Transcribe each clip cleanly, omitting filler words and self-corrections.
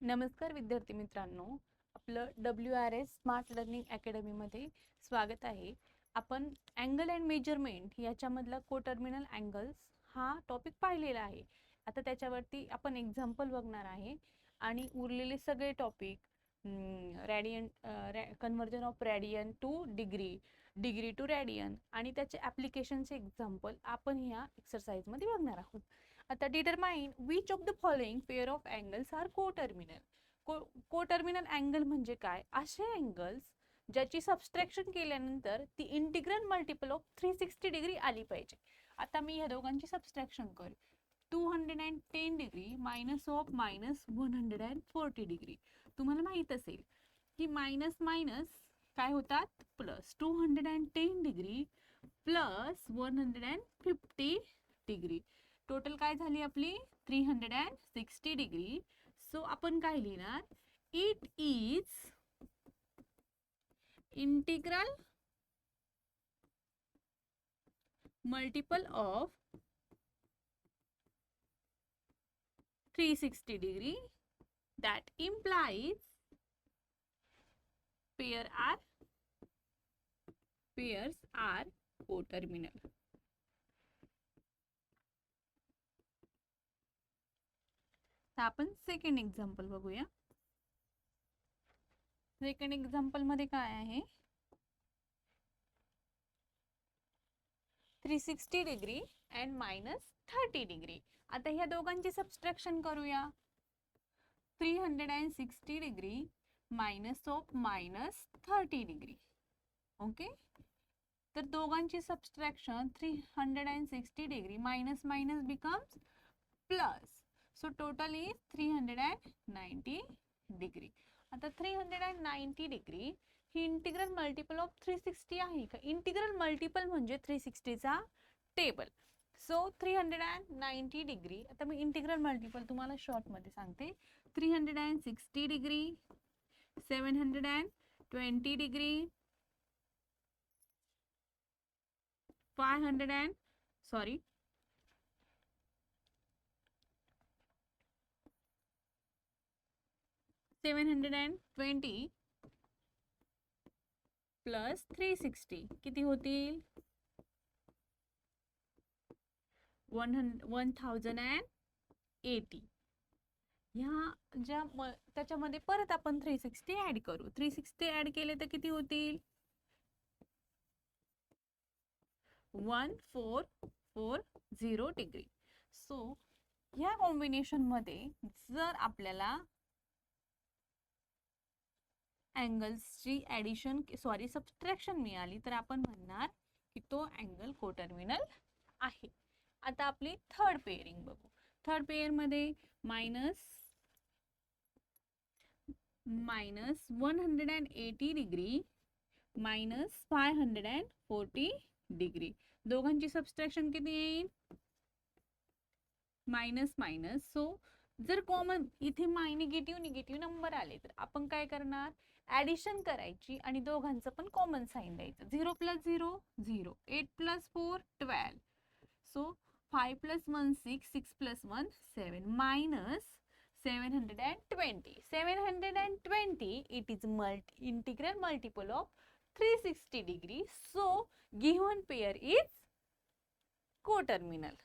नमस्कार विद्यार्थी मित्रांनो, आपलं WRS स्मार्ट लर्निंग अकॅडमीमध्ये स्वागत आहे. आपण अँगल अँड मेजरमेंट याच्यामधला कोटर्मिनल अँगल्स हा टॉपिक पाहिलेला आहे. आता त्याच्यावरती आपण एक्झाम्पल बघणार आहे आणि उरलेले सगळे topic radian conversion of radian to degree, degree to radian आणि त्याचे ॲप्लिकेशनचे एक्झाम्पल आपण ह्या एक्सरसाइजमध्ये बघणार आहोत. आता determine which of the following pair of angles are coterminal. Coterminal angle म्हणजे काय? असे अँगल्स ज्याची सबस्ट्रॅक्शन केल्यानंतर ती इंटिग्रल मल्टिपल ऑफ 360 डिग्री आली पाहिजे. आता मी ह्या दोघांची सबस्ट्रॅक्शन करू. 210 degree minus of minus 140 degree. तुम्हाला माहित असेल की मायनस मायनस काय होतात plus. 210 degree plus 150 degree, total काय झाली आपली 360 डिग्री. सो आपण काय लिहिणार? It is integral multiple of 360 degree that implies pairs are coterminal. तर आपण सेकंड एक्झाम्पल बघूया. सेकंड एक्झाम्पल मध्ये काय आहे? 360 डिग्री अँड मायनस 30 डिग्री. आता ह्या दोघांची सबस्ट्रॅक्शन करूया. 360 degree minus of minus 30 degree. Okay, तर दोघांची subtraction 360 degree minus minus becomes plus. So total is 390 degree. आता 390 degree he integral multiple of 360 आहे का? इंटिग्रल मल्टिपल म्हणजे 360 चा टेबल. सो 390 डिग्री, आता मी इंटिग्रल मल्टिपल तुम्हाला शॉर्ट मध्ये सांगते. 360 डिग्री, 720 डिग्री, 720 प्लस 360 किती होतील? 1080. ह्या ज्या त्याच्यामध्ये परत आपण 360 ऍड करू. 360 ऍड केले तर किती होतील? 1440 डिग्री. सो ह्या कॉम्बिनेशन मध्ये जर आपल्याला अँगल्सची ऍडिशन सबट्रॅक्शन मिळाली तर आपण म्हणणार की तो अँगल कोटर्मिनल आहे. आता आपली थर्ड पेअरिंग बघू. थर्ड पेअर मध्ये मायनस 180 डिग्री मायनस 540 डिग्री. दोघांची सबस्ट्रॅक्शन किती येईल? Minus minus. सो जर कॉमन इथे निगेटिव्ह नंबर आले तर आपण काय करणार? ऍडिशन करायची आणि दोघांचं पण कॉमन साइन द्यायचं. 0 plus 0 0, 8 plus 4 12. So 5 plus 1 6, 6 plus 1 7 minus 720. It is integral multiple of 360 degree. So given pair is coterminal.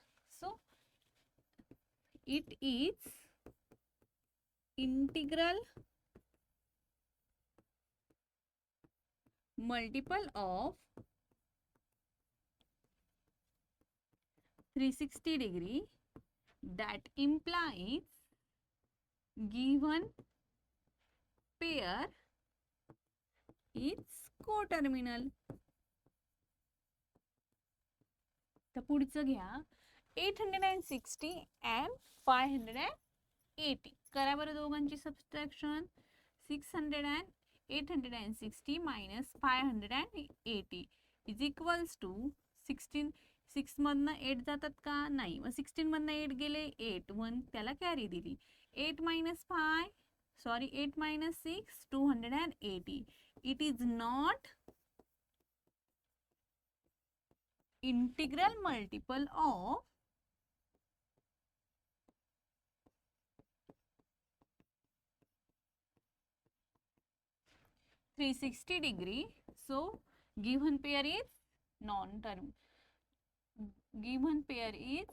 So it is integral multiple of 360 degree that implies given pair is coterminal. तर पुढचं घ्या. 860 and 580. करा बरं दोघांची subtraction. 860 minus 580 is equals to 16. 6 मधनं 8 जातात का? नाही. मग 16 मधनं 8 गेले 8, 1 त्याला कॅरी दिली. 8 minus 6 280. It is not integral multiple of 360 degree. So given pair is non-term. Given pair is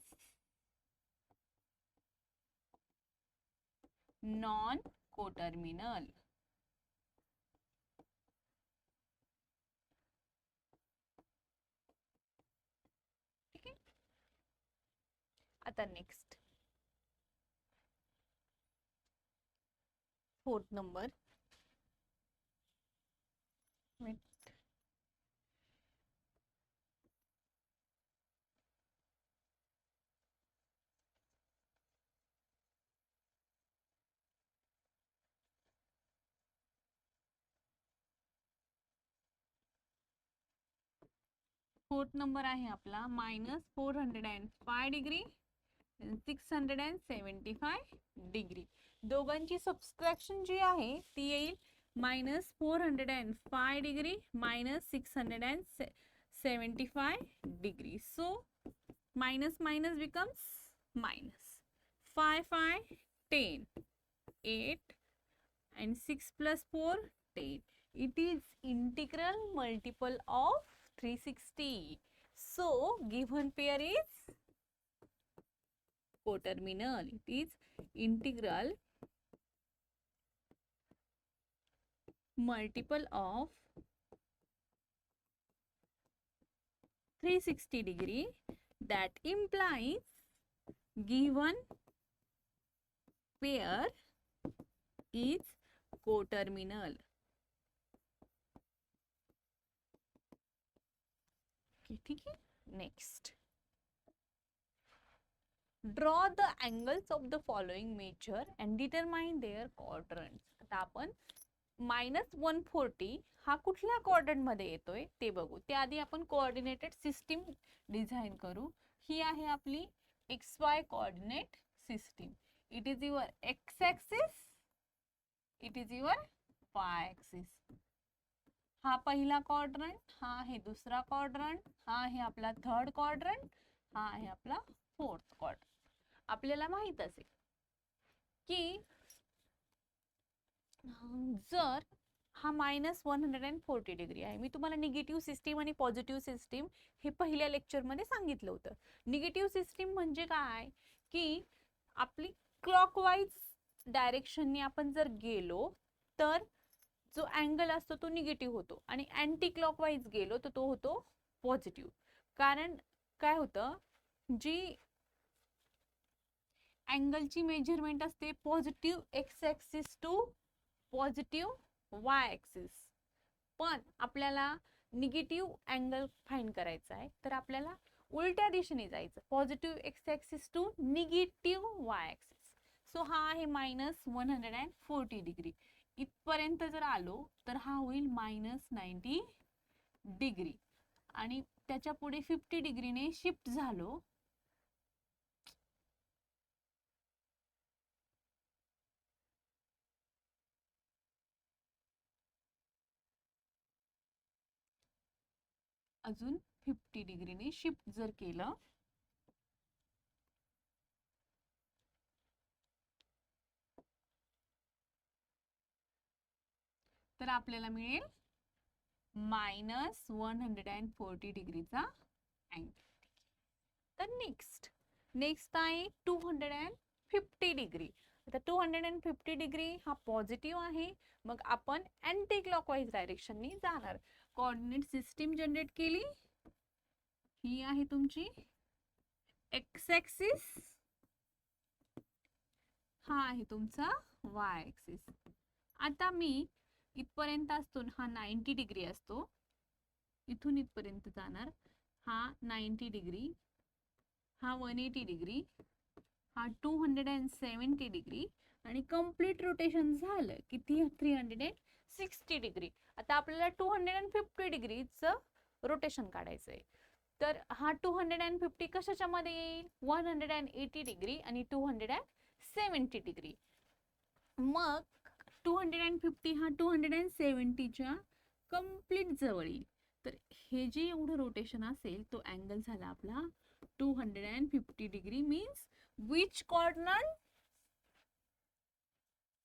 non-coterminal. ठीक आहे. आता next 4th number. Fourth number आहे आपला -405 डिग्री 675 डिग्री. दोघांची सबस्ट्रॅक्शन जी आहे ती येईल -405 degree -675 degree. So minus minus becomes minus. 5 5 10 8 and 6 plus 4 10. It is integral multiple of 360. So given pair is coterminal. It is integral multiple of 360 degree. That implies given pair is coterminal. ठीक है. Next, draw the angles of the following measure and determine their quadrants. आता आपण -140 हा कुठल्या quadrant मध्ये येतोय ते बघू. त्याआधी आपण कोऑर्डिनेटेड सिस्टीम डिझाइन करू. ही आहे आपली XY coordinate system. It is your x axis, it is your why axis. हा पहिला क्वाड्रंट, हा आहे दुसरा क्वाड्रंट, हा आहे आपला थर्ड क्वाड्रंट, हा आहे आपला फोर्थ क्वाड्रंट. आपल्याला माहित असेल की जर हा -140 डिग्री आहे, मी तुम्हाला निगेटिव्ह सिस्टीम आणि पॉझिटिव्ह सिस्टीम हे पहिल्या लेक्चरमध्ये सांगितलं होतं. निगेटिव्ह सिस्टीम म्हणजे काय की आपली क्लॉकवाईज डायरेक्शनने आपण जर गेलो तर जो अँगल असतो तो निगेटिव्ह होतो आणि अँटी क्लॉकवाईज गेलो तर तो होतो पॉझिटिव्ह. कारण काय होतं, जी अँगलची मेजरमेंट असते positive X axis to positive Y axis, पण आपल्याला निगेटिव्ह अँगल फाइंड करायचा आहे तर आपल्याला उलट्या दिशेने जायचं, positive X axis to negative Y axis. So हा आहे -140 डिग्री. इथपर्यंत जर आलो तर हा होईल -90 डिग्री आणि त्याच्या पुढे 50 डिग्रीने शिफ्ट झालो अजून 50 डिग्रीने शिफ्ट जर केलं तर आपल्याला मिळेल -140 डिग्रीचा अँगल. तर नेक्स्ट आहे 250 डिग्री. आता 250 डिग्री हा पॉझिटिव्ह आहे, मग आपण अँटी क्लॉकवाईज डायरेक्शनने जाणार. कोऑर्डिनेट सिस्टीम जनरेट केली. ही आहे तुमची एक्स ॲक्सिस, हा आहे तुमचा वाय ॲक्सिस. आता मी इथपर्यंत असतो हा 90 डिग्री असतो, इथून इथपर्यंत जाणार हा 90 डिग्री, हा 180 डिग्री, हा 270 डिग्री आणि कंप्लीट रोटेशन झालं किती 360 डिग्री. आता आपल्याला 250 डिग्रीचं रोटेशन काढायचं आहे. तर हा 250 कशाच्या मध्ये येईल, 180 डिग्री आणि 270 डिग्री. मग 250 हा 270च्या कंप्लीट जवळ येईल. तर हे जे एवढं रोटेशन असेल तो अँगल झाला आपला 250 degree. Means which quadrant,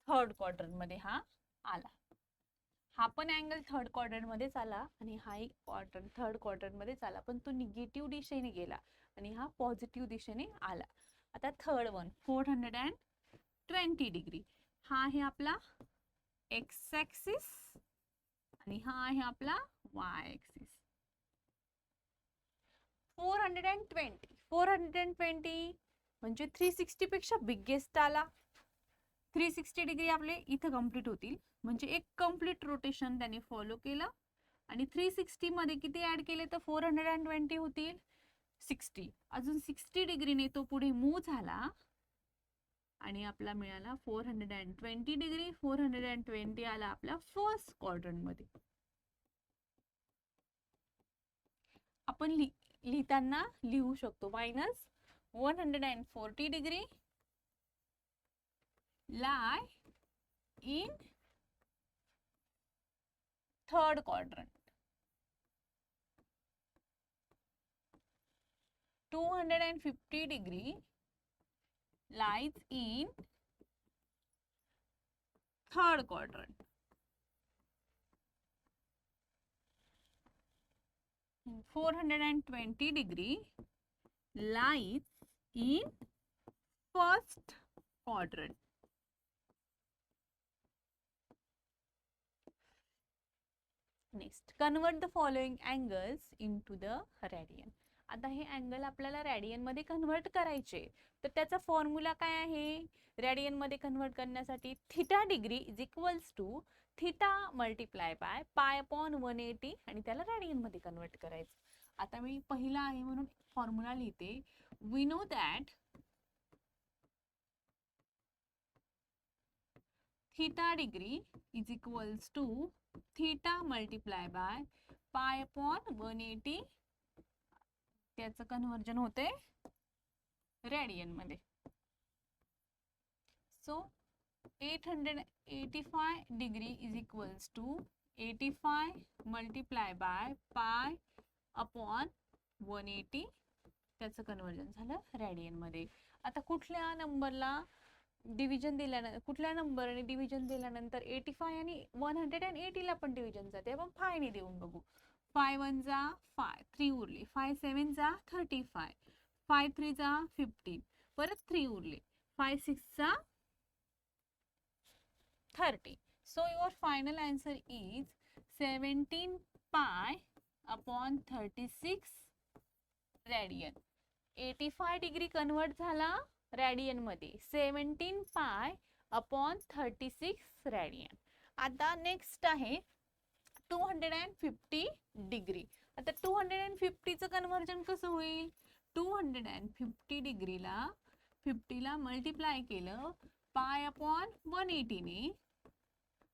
third quadrant मध्ये हा आला. हा पण अँगल थर्ड क्वाड्रंट मध्येच आला आणि हा एक थर्ड क्वाड्रंट मध्येच आला, पण तो निगेटिव्ह दिशेने गेला आणि हा पॉझिटिव्ह दिशेने आला. आता थर्ड वन 420 डिग्री, हा आहे आपला एक्स ऍक्सिस आणि हा आहे आपला वाय ऍक्सिस. 420 म्हणजे 360 पेक्षा बिगेस्ट आला. 360 डिग्री आपले इथं कंप्लीट होतील, म्हणजे एक कंप्लीट रोटेशन त्याने फॉलो केलं आणि 360 मध्ये किती ऍड केले तर 420 होतील 60. अजून 60 डिग्रीने तो पुढे मूव्ह झाला आणि आपला मिळाला 420 डिग्री. 420 आला आपल्या फर्स्ट क्वाड्रंट मध्ये. आपण लिहिताना लिहू शकतो -140 degree lie in third quadrant. 250 degree lies in third quadrant. 420 degree lies in first quadrant. Next, convert the following angles into the radian. आता हे अँगल आपल्याला रॅडियन मध्ये कन्व्हर्ट करायचे, तर त्याचा फॉर्म्युला काय आहे रॅडियन मध्ये कन्व्हर्ट करण्यासाठी? Theta degree is equals to theta multiply by pi upon 180 आणि त्याला रॅडियन मध्ये कन्व्हर्ट करायचं. आता मी पहिला आहे म्हणून फॉर्म्युला लिहिते. We know that theta degree is equals to theta multiply by pi upon 180, त्याचं कन्वर्जन होते रॅडियन मध्ये. So 885 degree is equals to 85 multiply by pi upon 180, त्याचं कन्वर्जन झालं रॅडियन मध्ये. आता कुठल्या नंबरला डिव्हिजन दिल्यानंतर, कुठल्या नंबरने डिव्हिजन दिल्यानंतर 85 आणि 180 ला पण डिव्हिजन जाते, आपण 5 ने देऊन बघू. 5 1 जा 5, 3 उरले. 5 7 जा 35, 5 3 जा 15, परत 3 उरले. 5 6 जा 30. So your final answer is 17 pi upon 36 radian. 85 degree convert झाला रॅडियन मध्ये, 17 पाय अपॉन 36 रॅडियन. आता नेक्स्ट आहे 250 डिग्री. आता 250 चं कन्वर्जन कसं होईल? 250 डिग्रीला 50 ला मल्टिप्लाय केलं पाय अपॉन 180 ने,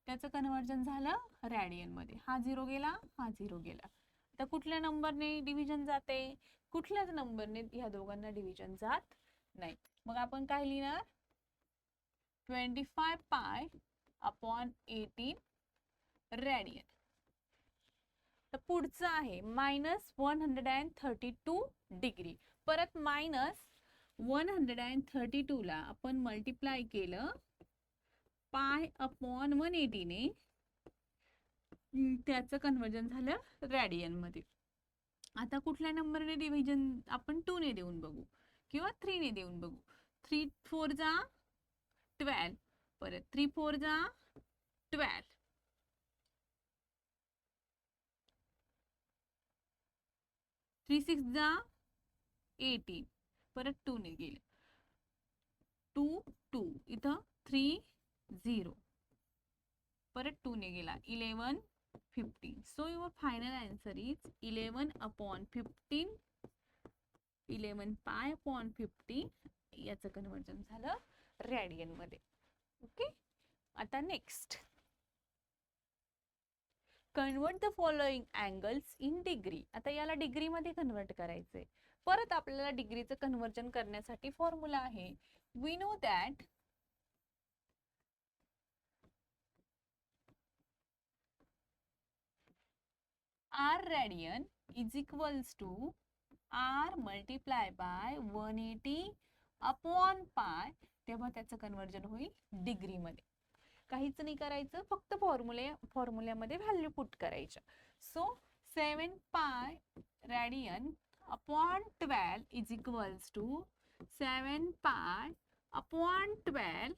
त्याचं कन्वर्जन झालं रॅडियन मध्ये. हा 0 गेला, हा 0 गेला. आता कुठल्या नंबरने डिव्हिजन जाते? कुठल्याच नंबरने ह्या दोघांना डिव्हिजन जात नाही. मग आपण काय लिहिणार? 25 पाय अपॉन 18 रॅडियन. तर पुढचं आहे -132 डिग्री. परत -132 ला आपण मल्टिप्लाय केलं पाय अपॉन 180 ने, त्याचं कन्वर्जन झालं रॅडियन मध्ये. आता कुठल्या नंबरने डिव्हिजन? आपण 2 ने देऊन बघू किंवा 3 ने देऊन बघू. 3 4 जा 12, परत 3 4 जा 12, 3 6 जा 18, परत 2 ने गेले. 2 2 इथं 3 0, परत 2 ने गेला. 11 15. So your final answer is 11 upon 15, 11 pi upon 15, याचं कन्वर्जन झालं रॅडियन मध्ये. ओके. आता next, convert the following angles in degree. आता याला डिग्री मध्ये कन्वर्ट करायचंय. परत आपल्याला डिग्रीचं कन्वर्जन करण्यासाठी फॉर्म्युला आहे. We know that r radian is equals to r multiply by 180 upon pi, तेव्हा त्याचं कन्वर्जन होईल डिग्री मध्ये. काहीच नाही करायचं, फक्त फॉर्म्युल्यामध्ये व्हॅल्यू पुट करायच्या. So 7 pi radian upon 12 is equals to 7 pi upon 12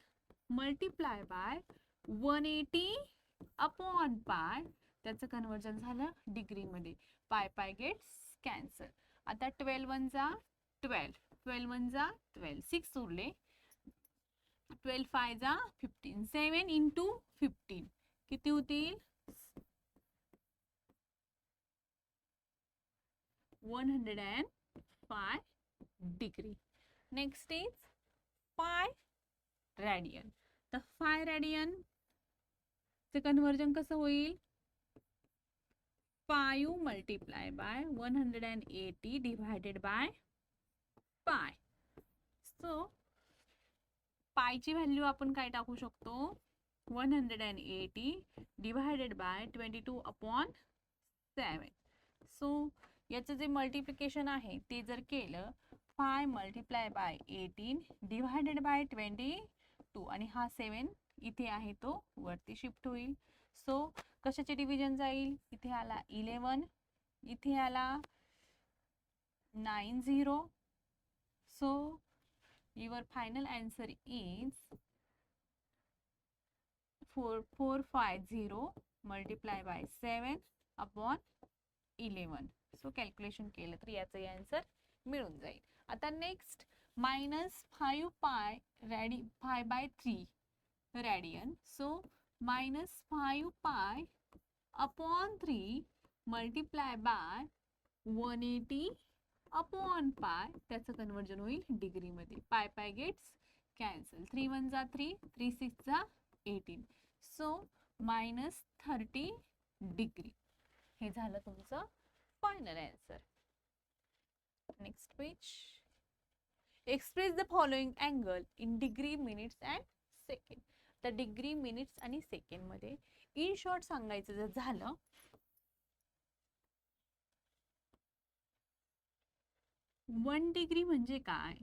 multiply by 180 upon pi. त्याचं कन्वर्जन झालं डिग्रीमध्ये. पाय पाय गेट्स कॅन्सल. आता 12 वन जा 12, 12 वन जा 12, 6 उरले. 12 5 जा 15, 7 इंटू 15 किती होतील? 105 डिग्री. Next is 5 radian. तर 5 रेडियन चे कन्वर्जन कसं होईल? 5 मल्टिप्लाय बाय 180 डिवायडेड बाय पाय. सो पायची व्हॅल्यू आपण काय टाकू शकतो? 180 डिवायडेड बाय 22 अपॉन 7. सो याचं जे मल्टिप्लिकेशन आहे ते जर केलं 5 मल्टिप्लाय बाय 18 डिवायडेड बाय 22 आणि हा 7 इथे आहे तो वरती शिफ्ट होईल. सो कशाचे डिव्हिजन जाईल? इथे आला 11, इथे आला 90. So your final answer is 4450 multiply by 7 upon 11. So calculation केलं तर याचं आन्सर मिळून जाईल. आता नेक्स्ट -5 पाय 5/3 radian. So -5 pi upon 3 multiply by 180 upon pi. त्याचं कन्वर्जन होईल डिग्रीमध्ये. पाय पाय गेट्स कॅन्सल. 3 1 जा 3, 3 6 जा 18. So -30 degree. हे झालं तुमचं final answer. Next page. Express the following angle in degree, minutes and second. तर डिग्री, मिनिट्स आणि सेकंड मध्ये इन शॉर्ट सांगायचं जर झालं 1 डिग्री म्हणजे काय?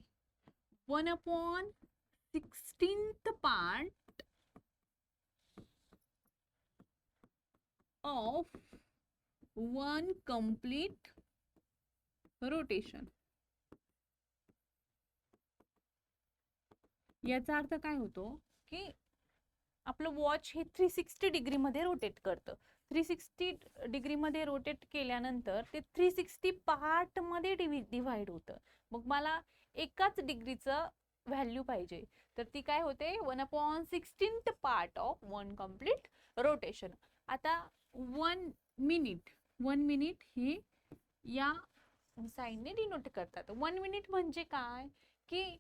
1/16th part of 1 complete rotation. याचा अर्थ काय होतो की आपलं वॉच हे 360 डिग्री मध्ये रोटेट करतं. 360 डिग्री मध्ये रोटेट केल्यानंतर ते 360 पार्ट मध्ये डिवाइड होतं. मग मला एकाच डिग्रीचं व्हॅल्यू पाहिजे, तर ती काय होते? 1/16th part of 1 complete rotation. आता 1 मिनिट हे या साइनने डिनोट करतात. 1 मिनिट म्हणजे काय की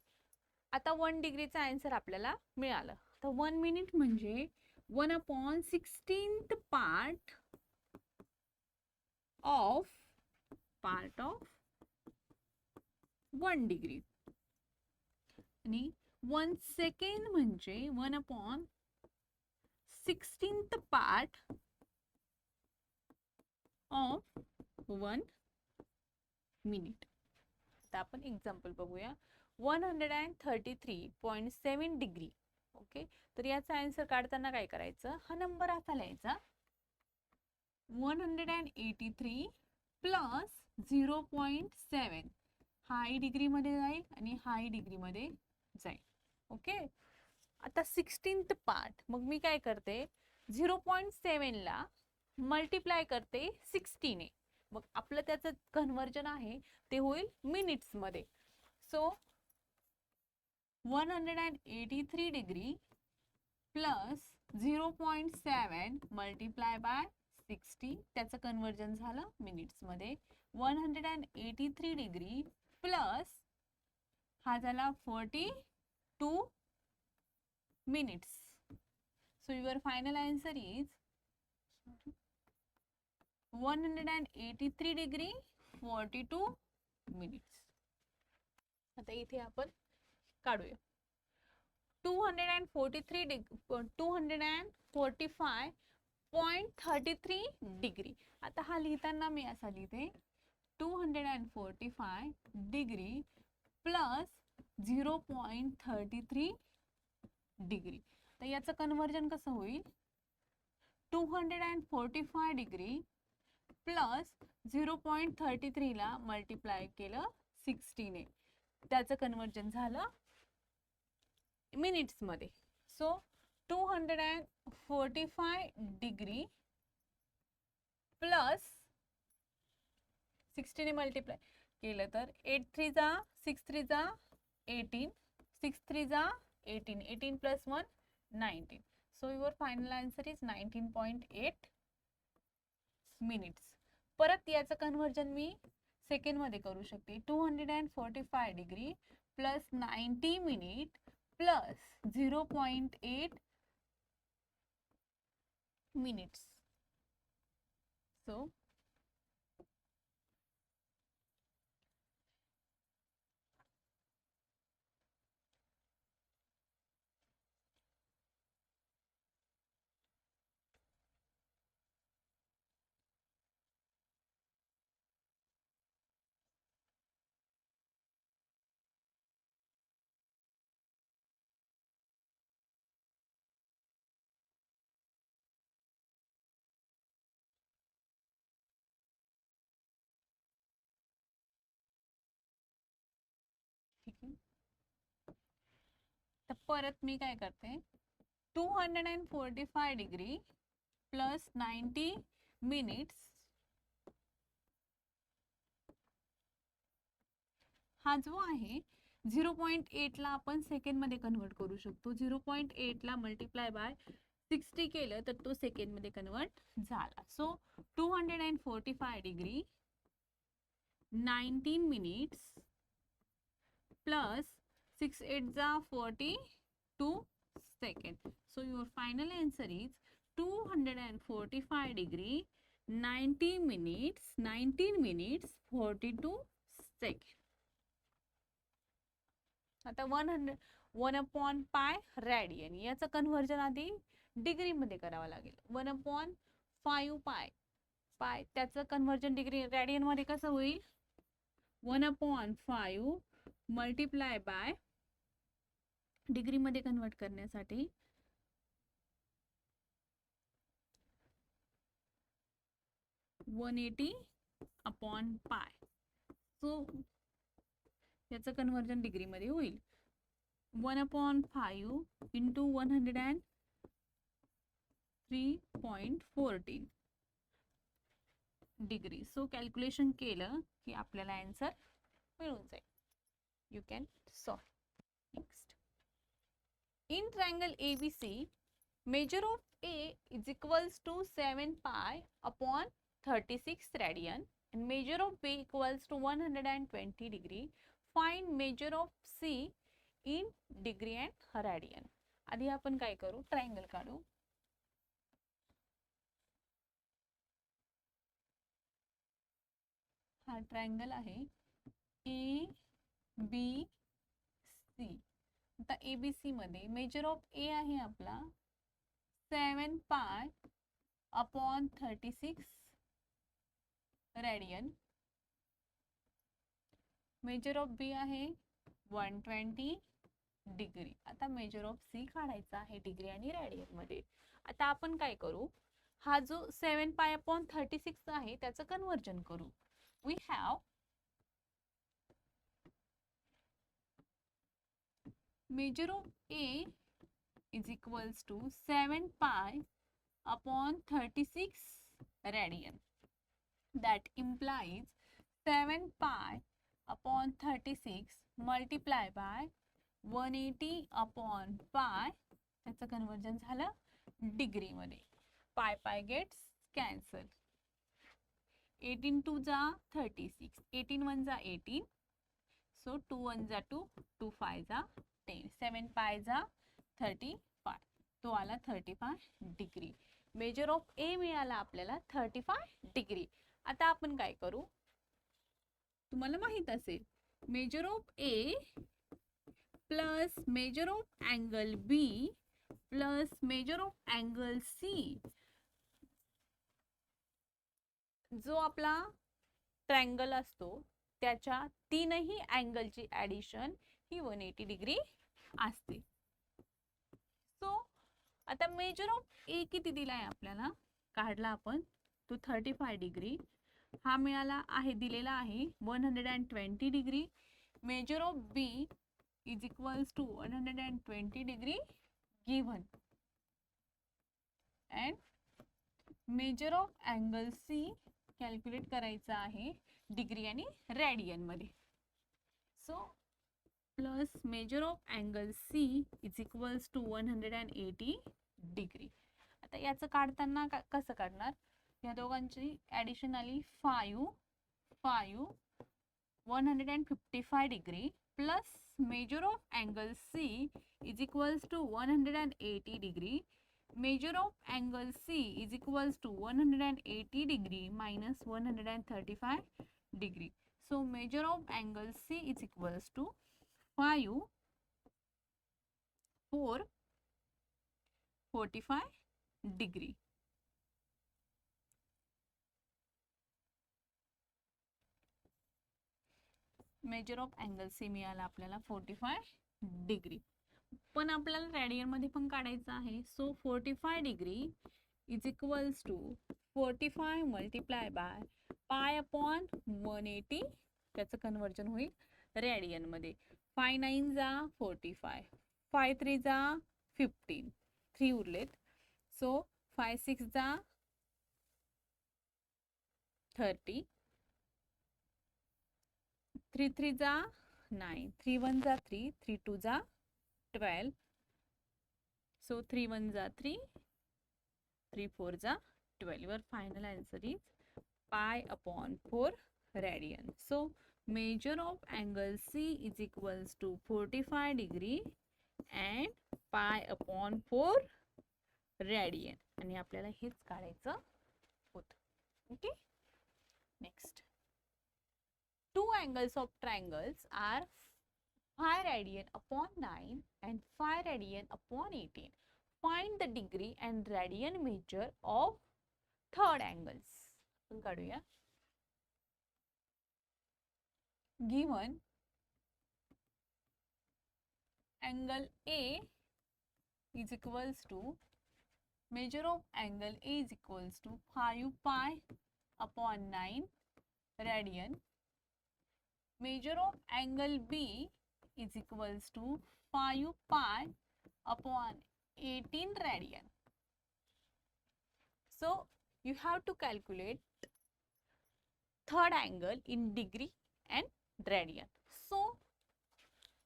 आता 1 डिग्रीचा आन्सर आपल्याला मिळालं. तर 1 मिनिट म्हणजे 1/16th पार्ट ऑफ 1 डिग्री. आणि 1 सेकंड म्हणजे 1/16th पार्ट ऑफ 1 मिनिट. आता आपण एक्झाम्पल बघूया. 133.7 डिग्री. ओके, तर याचा आन्सर काढताना काय करायचं? हा नंबर असा लिहायचा 183 प्लस 0.7. हाही डिग्री मध्ये जाईल आणि हाही डिग्री मध्ये जाईल. ओके, आता 16th पार्ट. मग मी काय करते? 0.7 ला मल्टिप्लाय करते 16 ने. मग आपलं त्याचं कन्वर्जन आहे ते होईल मिनिट्स मध्ये. So 183 degree plus 0.7 multiply by 60. त्याचं कन्वर्जन झालं मिनिट्स मध्ये. 183 डिग्री प्लस हा झाला 42 minutes. So your final answer is 183 degree 42 minutes. आता इथे आपण काढूया 245.33 डिग्री. आता हा लिहिताना मी असा लिहिते 245 डिग्री प्लस 0.33 डिग्री. तर याचं कन्व्हर्जन कसं होईल 245 डिग्री प्लस 0.33 ला मल्टिप्लाय केलं 60 ने, त्याचं कन्व्हर्जन झालं मिनिट्स मध्ये. सो 245 डिग्री प्लस 60 ने मल्टिप्लाय केलं तर 8 3 जा 6 3 जा 18, 6 3 जा 18, 18 plus 1 19. So your final answer is 19.8 minutes. परत याचं कन्व्हर्जन मी सेकंड मध्ये करू शकते. 245 degree plus 90 minute plus 0.8 minutes. So ठीक आहे. तर परत मी काय करते 245 डिग्री प्लस 90 मिनिट्स हा जो आहे 0.8 ला आपण सेकंड मध्ये कन्वर्ट करू शकतो. 0.8 ला मल्टिप्लाय बाय 60 केलं तर तो सेकंड मध्ये कन्वर्ट झाला. सो 245 डिग्री 19 मिनिट्स प्लस 6 8 जा 42 second. So your final answer is 245 degree 19 minutes 42 second. आता 1/1 रेडियन याचं कन्व्हर्जन आधी डिग्री मध्ये करावं लागेल. 1/5 पाय त्याचं कन्व्हर्जन डिग्री रेडियन मध्ये कसं होईल 1/5 मल्टिप्लाय बाय डिग्री मध्ये कन्वर्ट करण्यासाठी 180/π. सो याचं कन्व्हर्जन डिग्री मध्ये होईल 1/5 इंटू 103.14 डिग्री. सो कॅल्क्युलेशन केलं की आपल्याला आन्सर मिळून जाईल. You can solve. Next, in triangle ABC measure of A is equals to 7π/36 radian and measure of B equals to 120 degree. Find measure of C in degree and radian. आधी आपण काय करू triangle काढू. हा triangle आहे ABC. आता ABC मध्ये measure of A आहे आपला 7π/36 रेडियन. मेजर ऑफ B आहे 120 डिग्री. आता मेजर ऑफ C काढायचा आहे डिग्री आणि रेडियन मध्ये. आता आपण काय करू हा जो 7π/36 आहे त्याचं कन्व्हर्जन करू. We have measure of A is equals to 7π/36 radian. That implies 7π/36 multiply by 180/π. त्याचं कन्वर्जन झालं डिग्री मध्ये. पाय पाय गेट्स कॅन्सल. 18 2 जा 36, 18 1 जा 18. सो 2 1 जा 2, 2 5 जा 10, 7 पाय जा 35. तो आला 35 डिग्री. मेजर ऑफ A मिळाला आपल्याला 35 डिग्री. आता आपण काय करू तुम्हाला माहित असेल measure of A plus measure of angle B plus measure of angle C. जो आपला ट्रायंगल असतो त्याच्या तीनही अँगलची ऍडिशन ही 180 डिग्री असते. सो आता मेजर ऑफ ए किती दिलाय आपल्याला, काढला आपण तो 35 डिग्री, हा मिळाला आहे, दिलेला आहे 120 degree. Measure of B is equals to 120 degree given, and measure of angle C calculate करायचा आहे डिग्री आणि रेडियन मध्ये. So plus measure of angle C is equals to 180 degree. आता याचं काढताना कसं काढणार, या दोघांची ॲडिशन आली 5 155 degree plus measure of angle C is equals to 180 degree. Measure of angle C is equals to 180 degree minus 135 degree. So measure of angle C is equals to 5 4 45 degree. Measure of angle C मिळाला आपल्याला 45 degree. पण आपल्याला radian मध्ये पण काढायचं आहे. So 45 degree is equals to 45 multiply by pi upon 180, त्याचं conversion होईल रेडियन मध्ये. 5 9 जा 45, 5 3 जा 15, 3 उरलेत. सो 5 6 जा 30, 3 3 जा 9, 3 1 जा 3, 3 2 जा 12. So 3 1 जा 3, 3 4 जा 12. Your final answer is pi upon 4 radian. So measure of angle C is equals to 45 degree and pi upon 4 radian. आणि आपल्याला हेच काढायचं होतं. Okay, next. Two angles of triangles are 5 radian upon 9 and 5 radian upon 18. Find the degree and radian measure of third angles. आपण काढूया. Given angle A is equals to, measure of angle A is equals to 5 pi upon 9 radian. Measure of angle B is equals to 5 pi upon 18 radian. So you have to calculate third angle in degree and radian. So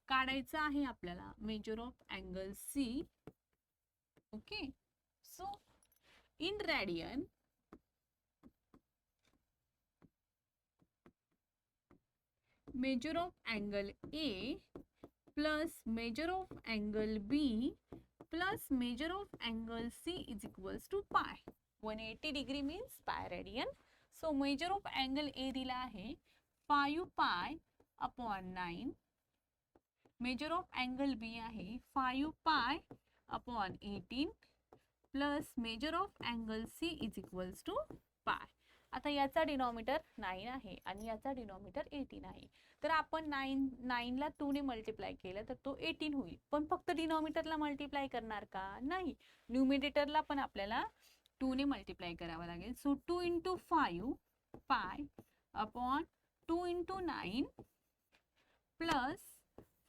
काढायचं आहे आपल्याला measure of angle C. Okay, so in radian measure of angle A plus measure of angle B plus measure of angle C is equals to pi. 180 degree means pi radian. So measure of angle A दिला आहे 5 pi upon 9. Measure of angle B आहे 5 pi upon 18 plus measure of angle C is equals to pi. आता याचा denominator 9 आहे आणि याचा denominator 18 आहे. तर आपण 9 ला 2 ने मल्टिप्लाय केलं तर तो 18 होईल. पण फक्त डिनॉमिनेटरला मल्टिप्लाय करणार का? नाही, न्यूमिनेटरला पण आपल्याला 2 ने मल्टिप्लाय करावं लागेल. So 2 × 5 pi upon 2 × 9 plus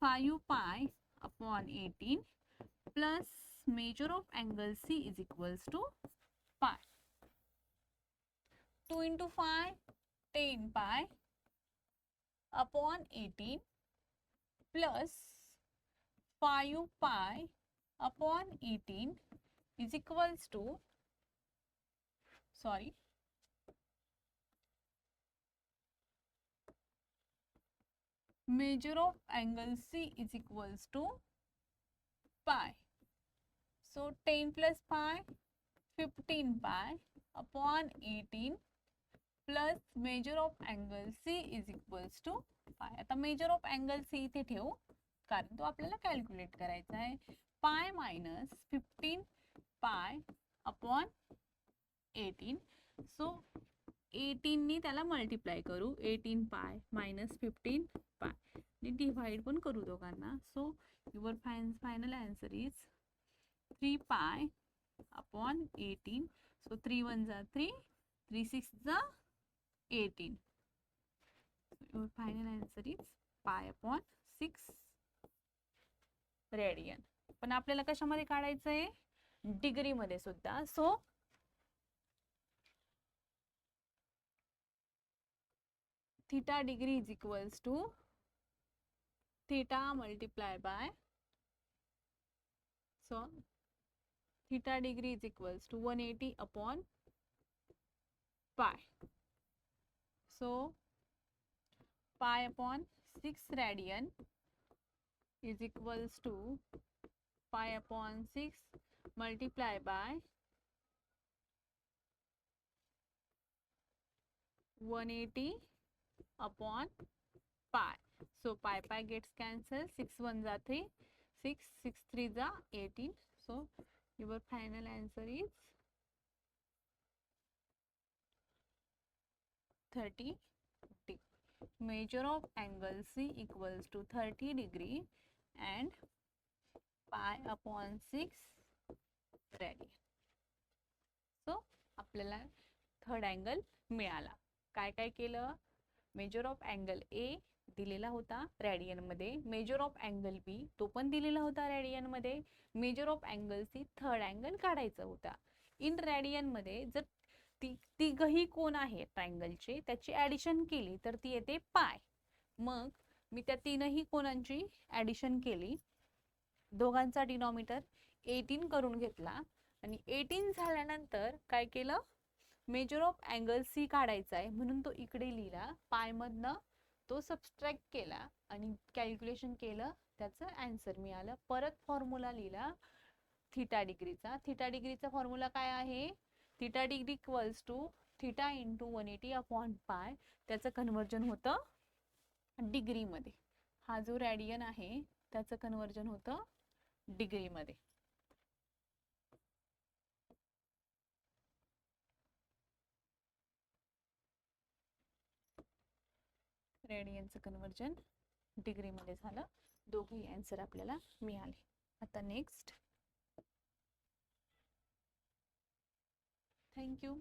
5 pi upon 18 plus measure of angle C is equals to pi. 2 × 5 10 pi upon 18 plus 5 pi upon 18 is equals to, sorry, measure of angle C is equals to pi. So 10 plus pi 15 pi upon 18 plus measure of angle C is equals to pi. आता major of angle C इथे ठेवू कारण तो आपल्याला calculate करायचा आहे. Pi minus 15 पाय upon 18. So 18 नी त्याला मल्टिप्लाय करू. 18 पाय मायनस 15 पाय डिवाइड पण करू दोघांना. So your final answer is 3 पाय upon 18. So 3 1s are 3, 3 6s are 18. Your final answer is pi upon 6 radian. पण आपल्याला कशामध्ये काढायचं आहे? डिग्री मध्ये सुद्धा. So theta degree is equals to theta multiplied by, so theta degree is equals to 180 upon pi. So pi upon 6 radian is equals to pi upon 6 multiplied by 180 upon pi. So pi gets cancelled. 6 1s are 3, 6 6 3s are 18. So your final answer is 30 degree. Measure of angle C equals to 30 degree and pi upon 6 radian. So आपल्याला third angle मिळाला. काय काय केलं? Major of angle A दिलेला होता radian मध्ये, measure of angle बी तो पण दिलेला होता रॅडियन मध्ये, measure of angle C third angle काढायचा होता. इन रॅडियन मध्ये जर तिघही कोण आहेत ट्रायंगलचे त्याची ऍडिशन केली तर ती येते पाय. मग मी त्या तीनही कोणांची ऍडिशन केली, दोघांचा डिनॉमिनेटर 18 करून घेतला आणि 18 झाल्यानंतर काय केलं? मेजर ऑफ अँगल सी काढायचा आहे म्हणून तो इकडे लिहिला, पाय मधनं तो सबस्ट्रॅक्ट केला आणि कॅल्क्युलेशन केलं, त्याचं आन्सर मिळालं. परत फॉर्म्युला लिहिला थीटा डिग्रीचा. थीटा डिग्रीचा फॉर्म्युला काय आहे? Theta degree equals to theta into 180 upon pi. त्याचं कन्वर्जन होतं डिग्रीमध्ये. हा जो रॅडियन आहे त्याचं कन्वर्जन होतं डिग्रीमध्ये. रेडियनचं कन्वर्जन डिग्रीमध्ये झालं. दोघेही आन्सर आपल्याला मिळाले. आता नेक्स्ट. थँक्यू.